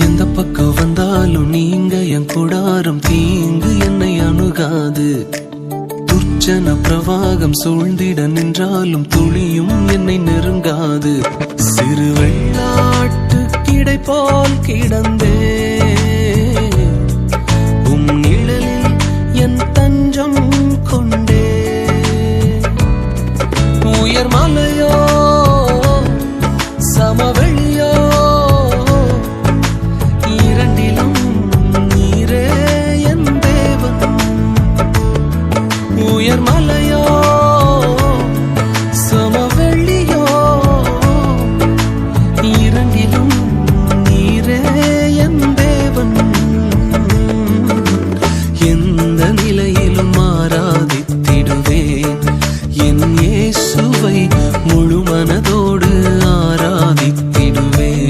எந்த பக்கம் வந்தாலும் நீங்க என் கூடாரம் தீங்கு என்னை அணுகாது. துர்ச்சன பிரவாகம் சூழ்ந்திட நின்றாலும் துளியும் என்னை நெருங்காது. சிறு வெள்ளாட்டு கிடை போல் கிடந்தே உம் நிழலில் என் தஞ்சம் கொண்டே. உயர் மலையோ சமவெளியோ இரண்டிலும் நீரே என் தேவன். உயர் மலையோ சமவெளியோ இரண்டிலும் நீரே என் தேவன். எந்த நிலையிலும் ஆராதித்திடுவேன் என் இயேசுவை முழு மனதோடு ஆராதித்திடுவேன்.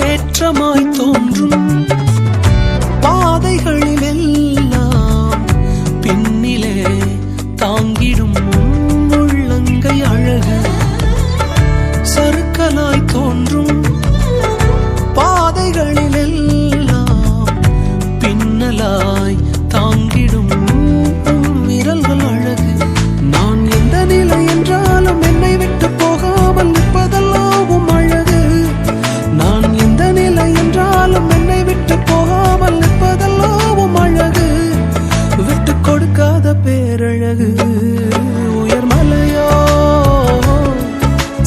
ஏற்றமாய் தோன்றும் பாதைகளில் எல்லாம் பின்னிலே தாங்கிடும் உள்ளங்கை அழகு. சறுக்கலாய் தோன்றும் பாதைகளில் எல்லாம் பின்னலாய் தாங்கிடும் விரல்கள் அழகு. நான் எந்த நிலை என்றாலும் என்னை விட்டு போகாமல் நிற்பதெல்லாம் அழகு. நான் எந்த நிலை என்றாலும் என்னை விட்டு போகாமல் நிற்பதெல்லாம் அழகு. விட்டு கொடுக்காத பேரழகு. உயர் மலையோ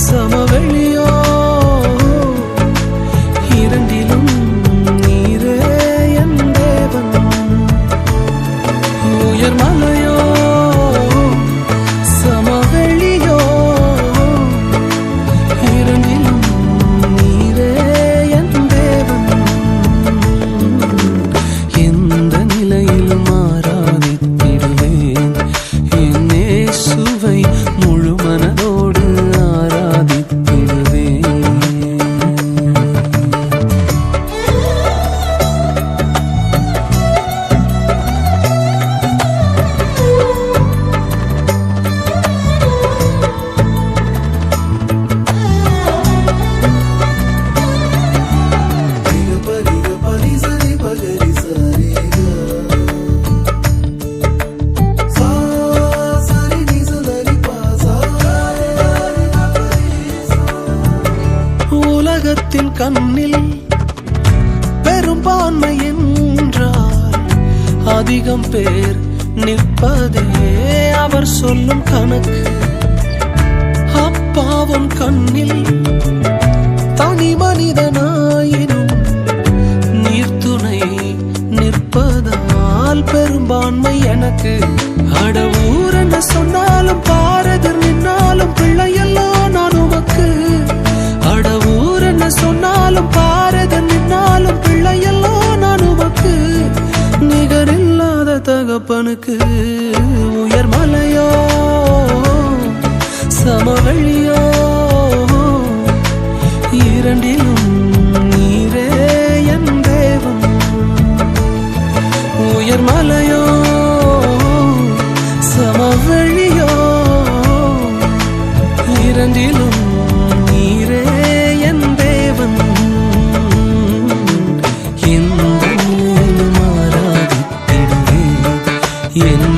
சமவெளியோ இரண்டிலும் நீரே என் தேவன். உயர் மலையோ சமவெளியோ இரண்டிலும் நீரே என் தேவன். எந்த நிலையிலும் ஆராதித்திடுவேன் என் இயேசுவை முழு மனதோடு ஆராதித்திடுவேன். உலகத்தின் கண்ணில் பெரும்பான்மை என்றால் அதிகம் பேர் நிற்பதே அவர் சொல்லும் கணக்கு. அப்பாவும் கண்ணில் தனி மனிதனாயினும் நீர்த்துணை நிற்பதால் பெரும்பான்மை எனக்கு. அடவூர் என்ன சொன்னாலும் பாரதர் நின்னாலும் பிள்ளையெல்லாம் நான் உமக்கு. அடவூர் என்ன சொன்னாலும் பாரதர் நின்னாலும் பிள்ளையெல்லாம் நான் உமக்கு. நிகரில்லாத தகப்பனுக்கு. உயர் மலையோ சமவெளியோ இரண்டிலும் நீரே என் தேவன். உயர் மலையோ சமவெளியோ இரண்டிலும் நீரே என் தேவன். எந்த நிலையிலும் ஆராதித்திடுவேன் என்